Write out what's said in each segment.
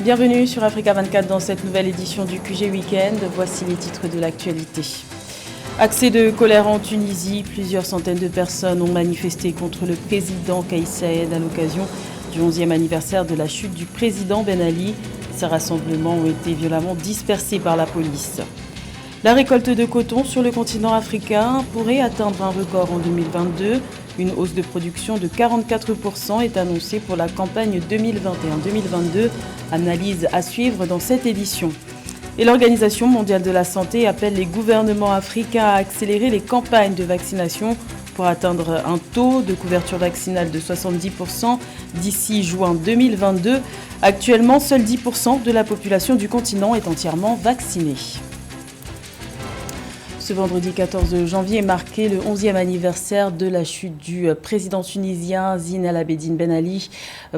Bienvenue sur Africa 24 dans cette nouvelle édition du QG Weekend. Voici les titres de l'actualité. Accès de colère en Tunisie. Plusieurs centaines de personnes ont manifesté contre le président Kais Saied à l'occasion du 11e anniversaire de la chute du président Ben Ali. Ces rassemblements ont été violemment dispersés par la police. La récolte de coton sur le continent africain pourrait atteindre un record en 2022. Une hausse de production de 44% est annoncée pour la campagne 2021-2022. Analyse à suivre dans cette édition. Et l'Organisation mondiale de la santé appelle les gouvernements africains à accélérer les campagnes de vaccination pour atteindre un taux de couverture vaccinale de 70% d'ici juin 2022. Actuellement, seuls 10% de la population du continent est entièrement vaccinée. Ce vendredi 14 janvier est marqué le 11e anniversaire de la chute du président tunisien Zine El Abidine Ben Ali.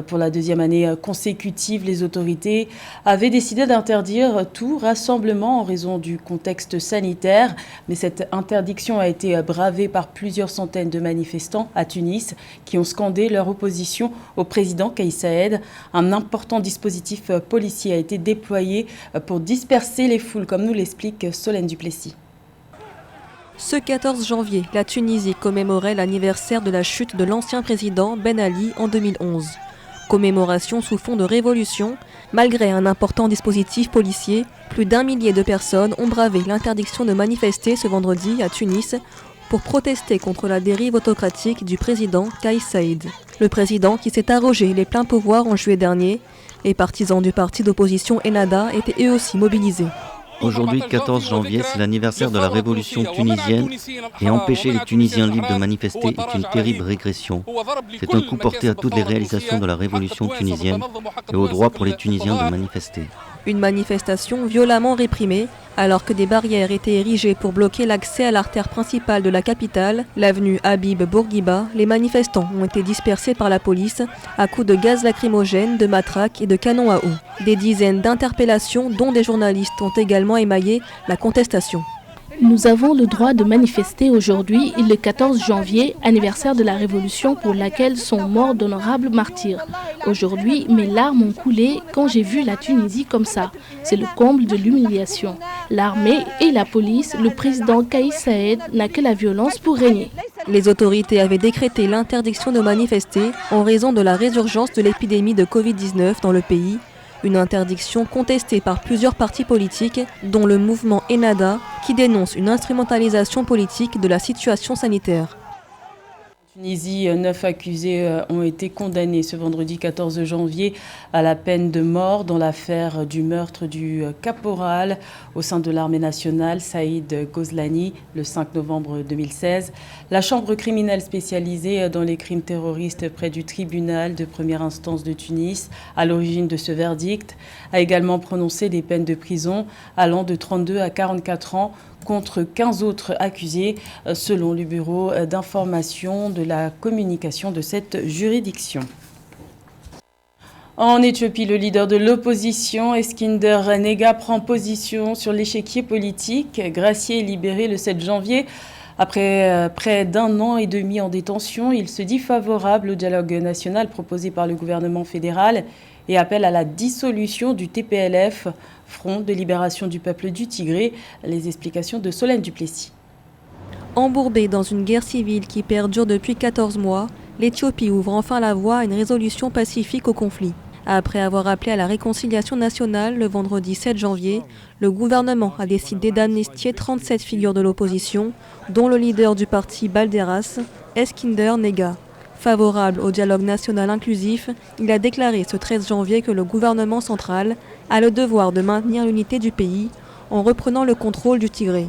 Pour la deuxième année consécutive, les autorités avaient décidé d'interdire tout rassemblement en raison du contexte sanitaire. Mais cette interdiction a été bravée par plusieurs centaines de manifestants à Tunis qui ont scandé leur opposition au président Kais Saied. Un important dispositif policier a été déployé pour disperser les foules, comme nous l'explique Solène Duplessis. Ce 14 janvier, la Tunisie commémorait l'anniversaire de la chute de l'ancien président Ben Ali en 2011. Commémoration sous fond de révolution, malgré un important dispositif policier, plus d'1 millier de personnes ont bravé l'interdiction de manifester ce vendredi à Tunis pour protester contre la dérive autocratique du président Kais Saied. Le président qui s'est arrogé les pleins pouvoirs en juillet dernier, les partisans du parti d'opposition Ennahda étaient eux aussi mobilisés. Aujourd'hui, 14 janvier, c'est l'anniversaire de la révolution tunisienne et empêcher les Tunisiens libres de manifester est une terrible régression. C'est un coup porté à toutes les réalisations de la révolution tunisienne et au droit pour les Tunisiens de manifester. Une manifestation violemment réprimée alors que des barrières étaient érigées pour bloquer l'accès à l'artère principale de la capitale, l'avenue Habib Bourguiba. Les manifestants ont été dispersés par la police à coups de gaz lacrymogène, de matraques et de canons à eau. Des dizaines d'interpellations, dont des journalistes, ont également émaillé la contestation. Nous avons le droit de manifester aujourd'hui, le 14 janvier, anniversaire de la Révolution pour laquelle sont morts d'honorables martyrs. Aujourd'hui, mes larmes ont coulé quand j'ai vu la Tunisie comme ça. C'est le comble de l'humiliation. L'armée et la police, le président Kais Saied n'a que la violence pour régner. Les autorités avaient décrété l'interdiction de manifester en raison de la résurgence de l'épidémie de Covid-19 dans le pays. Une interdiction contestée par plusieurs partis politiques, dont le mouvement Ennahda, qui dénonce une instrumentalisation politique de la situation sanitaire. En Tunisie, 9 accusés ont été condamnés ce vendredi 14 janvier à la peine de mort dans l'affaire du meurtre du caporal au sein de l'armée nationale, Saïd Ghozlani, le 5 novembre 2016. La chambre criminelle spécialisée dans les crimes terroristes près du tribunal de première instance de Tunis, à l'origine de ce verdict, a également prononcé des peines de prison allant de 32 à 44 ans contre 15 autres accusés, selon le bureau d'information de la communication de cette juridiction. En Éthiopie, le leader de l'opposition, Eskinder Nega, prend position sur l'échiquier politique. Gracié est libéré le 7 janvier. Après près d'1 an et demi en détention, il se dit favorable au dialogue national proposé par le gouvernement fédéral et appelle à la dissolution du TPLF, Front de libération du peuple du Tigré. Les explications de Solène Duplessis. Embourbée dans une guerre civile qui perdure depuis 14 mois, l'Éthiopie ouvre enfin la voie à une résolution pacifique au conflit. Après avoir appelé à la réconciliation nationale le vendredi 7 janvier, le gouvernement a décidé d'amnistier 37 figures de l'opposition, dont le leader du parti Balderas, Eskinder Nega. Favorable au dialogue national inclusif, il a déclaré ce 13 janvier que le gouvernement central a le devoir de maintenir l'unité du pays en reprenant le contrôle du Tigré.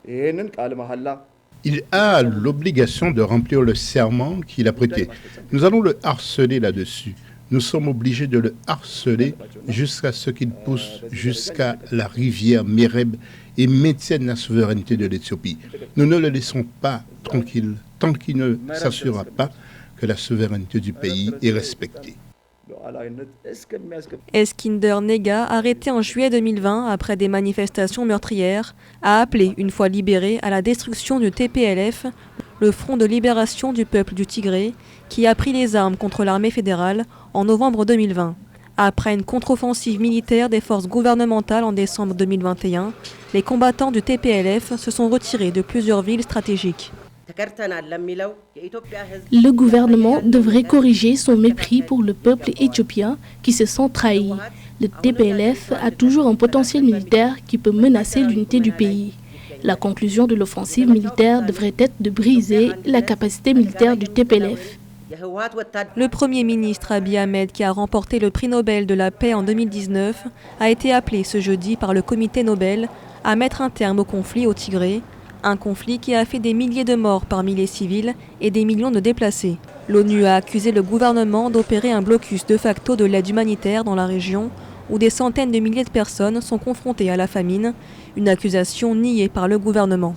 Il a l'obligation de remplir le serment qu'il a prêté. Nous allons le harceler là-dessus. Nous sommes obligés de le harceler jusqu'à ce qu'il pousse jusqu'à la rivière Mereb et maintienne la souveraineté de l'Éthiopie. Nous ne le laissons pas tranquille tant qu'il ne s'assurera pas que la souveraineté du pays est respectée. Eskinder Nega, arrêté en juillet 2020 après des manifestations meurtrières, a appelé, une fois libéré, à la destruction du TPLF, le Front de libération du peuple du Tigré, qui a pris les armes contre l'armée fédérale en novembre 2020. Après une contre-offensive militaire des forces gouvernementales en décembre 2021, les combattants du TPLF se sont retirés de plusieurs villes stratégiques. Le gouvernement devrait corriger son mépris pour le peuple éthiopien qui se sent trahi. Le TPLF a toujours un potentiel militaire qui peut menacer l'unité du pays. La conclusion de l'offensive militaire devrait être de briser la capacité militaire du TPLF. Le Premier ministre Abiy Ahmed, qui a remporté le prix Nobel de la paix en 2019, a été appelé ce jeudi par le comité Nobel à mettre un terme au conflit au Tigré, un conflit qui a fait des milliers de morts parmi les civils et des millions de déplacés. L'ONU a accusé le gouvernement d'opérer un blocus de facto de l'aide humanitaire dans la région où des centaines de milliers de personnes sont confrontées à la famine, une accusation niée par le gouvernement.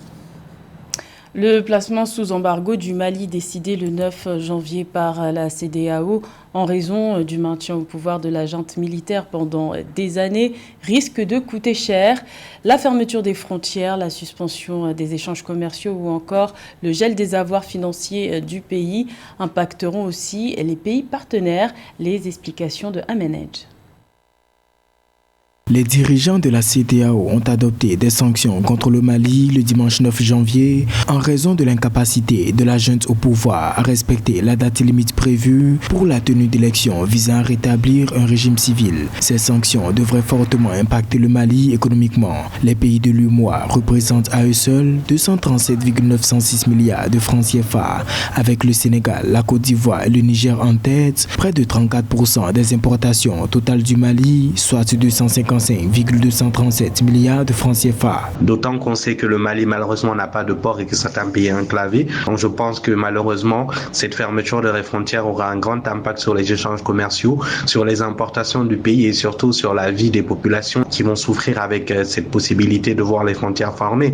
Le placement sous embargo du Mali décidé le 9 janvier par la CEDEAO en raison du maintien au pouvoir de la junte militaire pendant des années risque de coûter cher. La fermeture des frontières, la suspension des échanges commerciaux ou encore le gel des avoirs financiers du pays impacteront aussi les pays partenaires. Les explications de Amenedj. Les dirigeants de la CEDEAO ont adopté des sanctions contre le Mali le dimanche 9 janvier en raison de l'incapacité de la junte au pouvoir à respecter la date limite prévue pour la tenue d'élections visant à rétablir un régime civil. Ces sanctions devraient fortement impacter le Mali économiquement. Les pays de l'UEMOA représentent à eux seuls 237,906 milliards de francs CFA, avec le Sénégal, la Côte d'Ivoire et le Niger en tête, près de 34% des importations totales du Mali, soit 237 milliards de francs CFA. D'autant qu'on sait que le Mali malheureusement n'a pas de port et que c'est un pays enclavé. Donc je pense que malheureusement cette fermeture de les frontières aura un grand impact sur les échanges commerciaux, sur les importations du pays et surtout sur la vie des populations qui vont souffrir avec cette possibilité de voir les frontières fermées.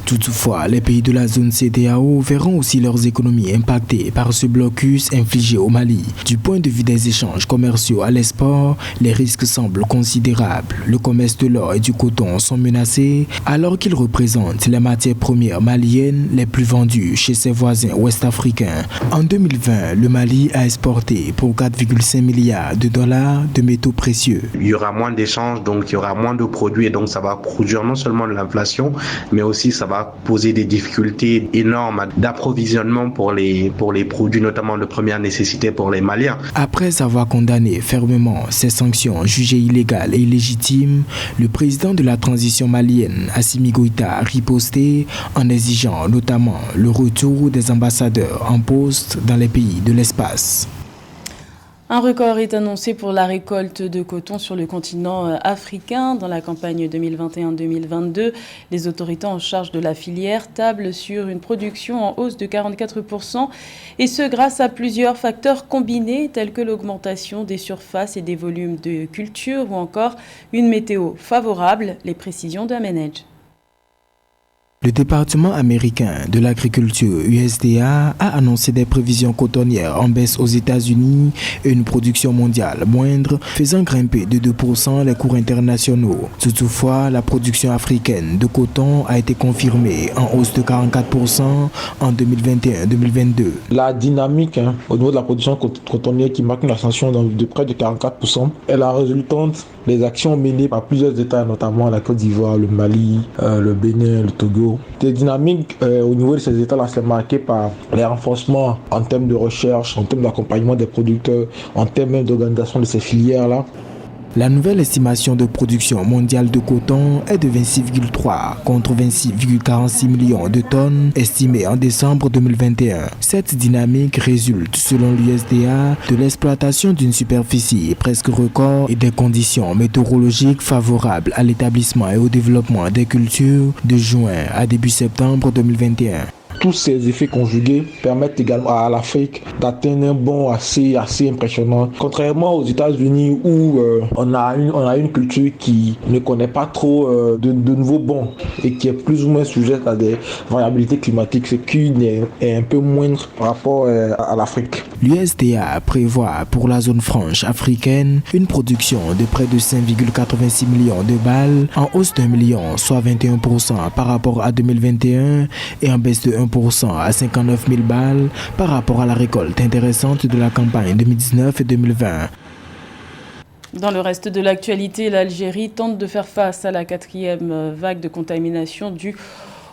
Toutefois, les pays de la zone CEDEAO verront aussi leurs économies impactées par ce blocus infligé au Mali. Du point de vue des échanges commerciaux à l'export, les risques semblent considérables. Le commerce de l'or et du coton sont menacés alors qu'ils représentent les matières premières maliennes les plus vendues chez ses voisins ouest-africains. En 2020, le Mali a exporté pour 4,5 milliards de dollars de métaux précieux. Il y aura moins d'échanges, donc il y aura moins de produits et donc ça va produire non seulement de l'inflation, mais aussi ça va poser des difficultés énormes d'approvisionnement pour les produits, notamment de première nécessité pour les Maliens. Après avoir condamné fermement ces sanctions jugées illégales et illégitimes, le président de la transition malienne, Assimi Goïta, a riposté en exigeant notamment le retour des ambassadeurs en poste dans les pays de l'espace. Un record est annoncé pour la récolte de coton sur le continent africain. Dans la campagne 2021-2022, les autorités en charge de la filière tablent sur une production en hausse de 44%, et ce grâce à plusieurs facteurs combinés tels que l'augmentation des surfaces et des volumes de culture ou encore une météo favorable. Les précisions de Amenedj. Le département américain de l'agriculture USDA a annoncé des prévisions cotonnières en baisse aux États-Unis et une production mondiale moindre, faisant grimper de 2% les cours internationaux. Toutefois, la production africaine de coton a été confirmée en hausse de 44% en 2021-2022. La dynamique au niveau de la production cotonnière qui marque une ascension de près de 44% est la résultante des actions menées par plusieurs États, notamment la Côte d'Ivoire, le Mali, le Bénin, le Togo. Des dynamiques au niveau de ces États-là, c'est marqué par les renforcements en termes de recherche, en termes d'accompagnement des producteurs, en termes même d'organisation de ces filières-là. La nouvelle estimation de production mondiale de coton est de 26,3 contre 26,46 millions de tonnes estimées en décembre 2021. Cette dynamique résulte, selon l'USDA, de l'exploitation d'une superficie presque record et des conditions météorologiques favorables à l'établissement et au développement des cultures de juin à début septembre 2021. Tous ces effets conjugués permettent également à l'Afrique d'atteindre un bond assez impressionnant. Contrairement aux États-Unis où on a une culture qui ne connaît pas trop de nouveaux bonds et qui est plus ou moins sujette à des variabilités climatiques, ce qui est un peu moindre par rapport à l'Afrique. L'USDA prévoit pour la zone franche africaine une production de près de 5,86 millions de balles, en hausse d'1 million, soit 21% par rapport à 2021 et en baisse de 1% à 59 000 balles par rapport à la récolte intéressante de la campagne 2019 et 2020. Dans le reste de l'actualité, l'Algérie tente de faire face à la 4e vague de contamination due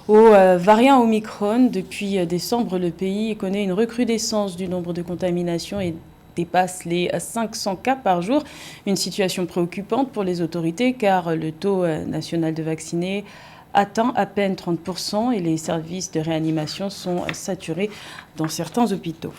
au variant Omicron. Depuis décembre, le pays connaît une recrudescence du nombre de contaminations et dépasse les 500 cas par jour. Une situation préoccupante pour les autorités car le taux national de vaccinés atteint à peine 30% et les services de réanimation sont saturés dans certains hôpitaux.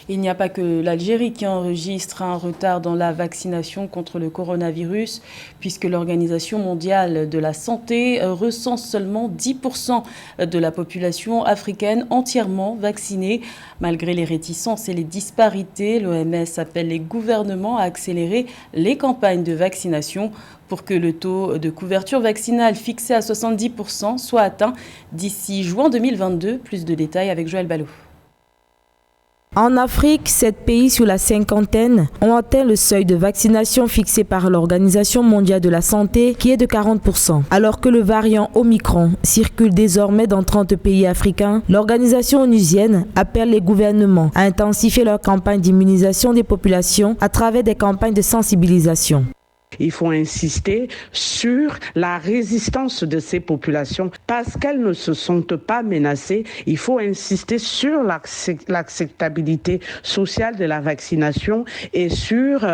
Il n'y a pas que l'Algérie qui enregistre un retard dans la vaccination contre le coronavirus, puisque l'Organisation mondiale de la santé recense seulement 10% de la population africaine entièrement vaccinée. Malgré les réticences et les disparités, l'OMS appelle les gouvernements à accélérer les campagnes de vaccination pour que le taux de couverture vaccinale fixé à 70% soit atteint d'ici juin 2022. Plus de détails avec Joël Ballot. En Afrique, 7 pays sur la cinquantaine ont atteint le seuil de vaccination fixé par l'Organisation mondiale de la santé qui est de 40%. Alors que le variant Omicron circule désormais dans 30 pays africains, l'organisation onusienne appelle les gouvernements à intensifier leur campagne d'immunisation des populations à travers des campagnes de sensibilisation. Il faut insister sur la résistance de ces populations parce qu'elles ne se sentent pas menacées. Il faut insister sur l'acceptabilité sociale de la vaccination et sur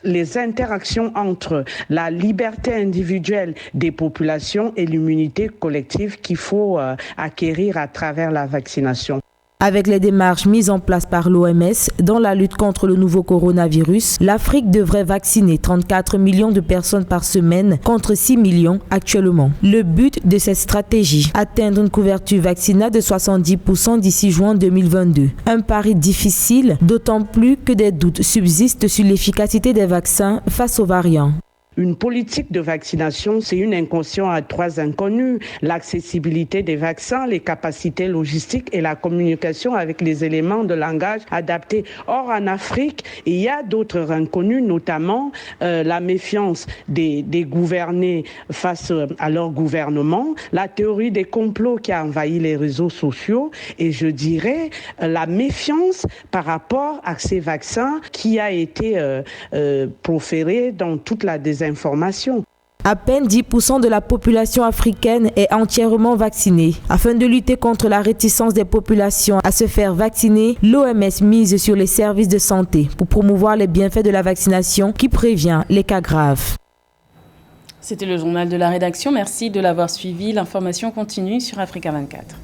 les interactions entre la liberté individuelle des populations et l'immunité collective qu'il faut acquérir à travers la vaccination. Avec les démarches mises en place par l'OMS dans la lutte contre le nouveau coronavirus, l'Afrique devrait vacciner 34 millions de personnes par semaine contre 6 millions actuellement. Le but de cette stratégie, atteindre une couverture vaccinale de 70% d'ici juin 2022. Un pari difficile, d'autant plus que des doutes subsistent sur l'efficacité des vaccins face aux variants. Une politique de vaccination, c'est une inconscience à 3 inconnus. L'accessibilité des vaccins, les capacités logistiques et la communication avec les éléments de langage adaptés. Or, en Afrique, il y a d'autres inconnus, notamment la méfiance des gouvernés face à leur gouvernement, la théorie des complots qui a envahi les réseaux sociaux et je dirais la méfiance par rapport à ces vaccins qui a été proférée dans toute la désinformation. À peine 10% de la population africaine est entièrement vaccinée. Afin de lutter contre la réticence des populations à se faire vacciner, l'OMS mise sur les services de santé pour promouvoir les bienfaits de la vaccination qui prévient les cas graves. C'était le journal de la rédaction. Merci de l'avoir suivi. L'information continue sur Africa 24.